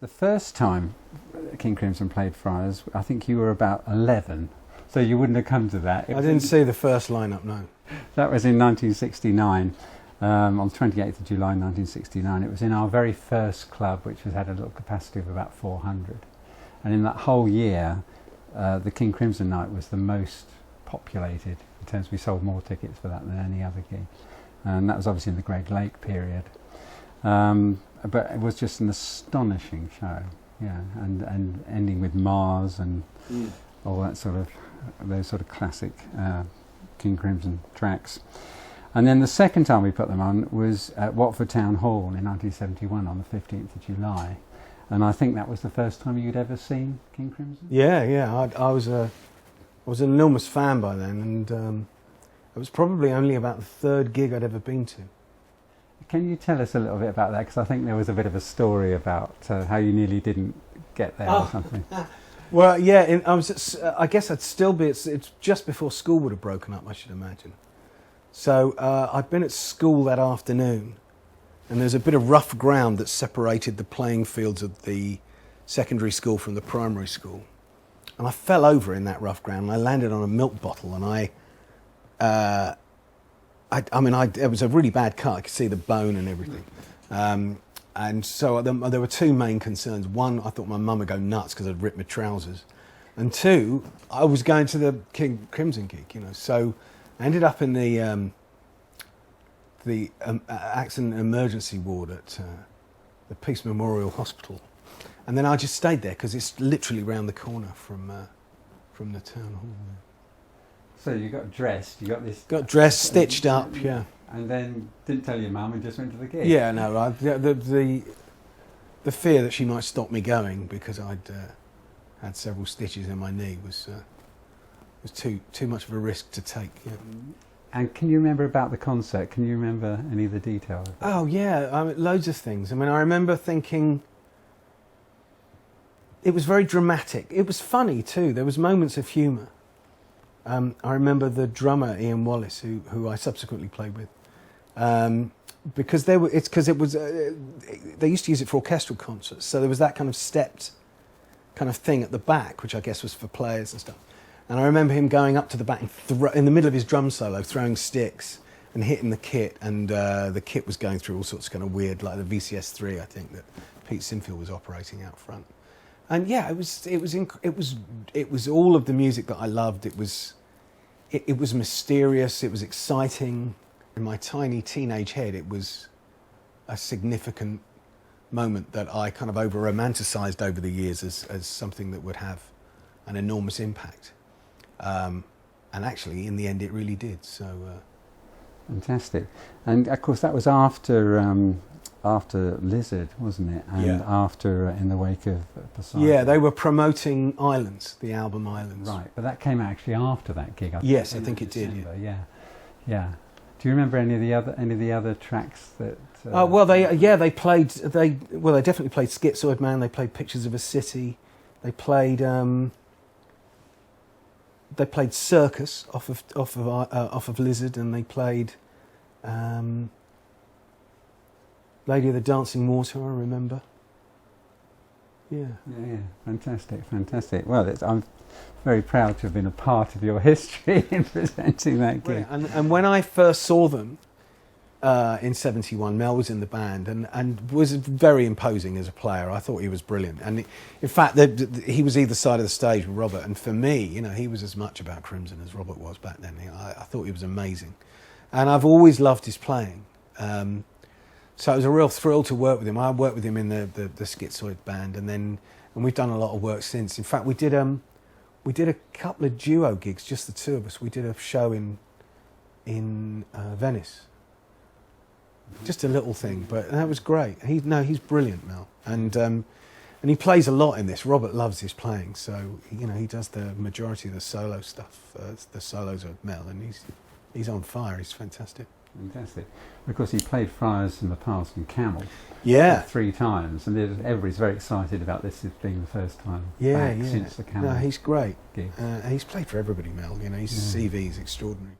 The first time King Crimson played Friars, I think you were about 11, so you wouldn't have come to that. I didn't see the first lineup, no. That was in 1969, on the 28th of July 1969. It was in our very first club, which had a little capacity of about 400. And in that whole year, the King Crimson night was the most populated. In terms, we sold more tickets for that than any other gig. And that was obviously in the Great Lake period. But it was just an astonishing show, yeah, and ending with Mars and all that sort of, those sort of classic King Crimson tracks. And then the second time we put them on was at Watford Town Hall in 1971 on the 15th of July. And I think that was the first time you'd ever seen King Crimson? Yeah. I was an enormous fan by then, and it was probably only about the third gig I'd ever been to. Can you tell us a little bit about that? Because I think there was a bit of a story about how you nearly didn't get there or something. Well, yeah, I guess I'd still be, it's just before school would have broken up, I should imagine. So I'd been at school that afternoon, and there's a bit of rough ground that separated the playing fields of the secondary school from the primary school. And I fell over in that rough ground, and I landed on a milk bottle, and it was a really bad cut. I could see the bone and everything. And so there were two main concerns. One, I thought my mum would go nuts because I'd ripped my trousers. And two, I was going to the King Crimson gig, you know. So I ended up in the accident emergency ward at the Peace Memorial Hospital. And then I just stayed there because it's literally round the corner from the town hall. So you got dressed, you got this... Got dressed, stitched up, yeah. And then didn't tell your mum and just went to the gig? Yeah, no, the fear that she might stop me going because I'd had several stitches in my knee was too much of a risk to take, yeah. And can you remember about the concert? Can you remember any of the details? Oh, yeah, loads of things. I mean, I remember thinking... It was very dramatic. It was funny, too. There was moments of humour. I remember the drummer Ian Wallace, who I subsequently played with, because they used to use it for orchestral concerts, so there was that kind of stepped kind of thing at the back, which I guess was for players and stuff. And I remember him going up to the back and in the middle of his drum solo, throwing sticks and hitting the kit, and the kit was going through all sorts of kind of weird, like the VCS3, I think, that Pete Sinfield was operating out front. And yeah, it was all of the music that I loved. It was mysterious. It was exciting. In my tiny teenage head, it was a significant moment that I kind of over-romanticised over the years as something that would have an enormous impact. And actually, in the end, it really did. So fantastic. And of course, that was after Lizard, wasn't it? And yeah. After In the Wake of Poseidon. Yeah, they were promoting Islands, the album Islands. Right, but that came out actually after that gig. Yes, I think it did. Yeah. Do you remember any of the other tracks that? Well, they definitely played Schizoid Man. They played Pictures of a City. They played Circus off of Lizard, and they played. Lady of the Dancing Water, I remember. Yeah. Yeah, fantastic. Well, I'm very proud to have been a part of your history in presenting that gig. And when I first saw them in '71, Mel was in the band and was very imposing as a player. I thought he was brilliant. And in fact, he was either side of the stage with Robert. And for me, you know, he was as much about Crimson as Robert was back then. I thought he was amazing. And I've always loved his playing. So it was a real thrill to work with him. I worked with him in the Schizoid band, and we've done a lot of work since. In fact, we did a couple of duo gigs, just the two of us. We did a show in Venice, just a little thing, but that was great. He's brilliant, Mel, and he plays a lot in this. Robert loves his playing, so you know he does the majority of the solo stuff. The solos are Mel, and he's on fire. He's fantastic. Fantastic. Of course, he played Friars in the past in Camel. Yeah. 3 times, and everybody's very excited about this as being the first time back since the Camel. No, he's great. Gig. He's played for everybody, Mel. You know, his CV is extraordinary.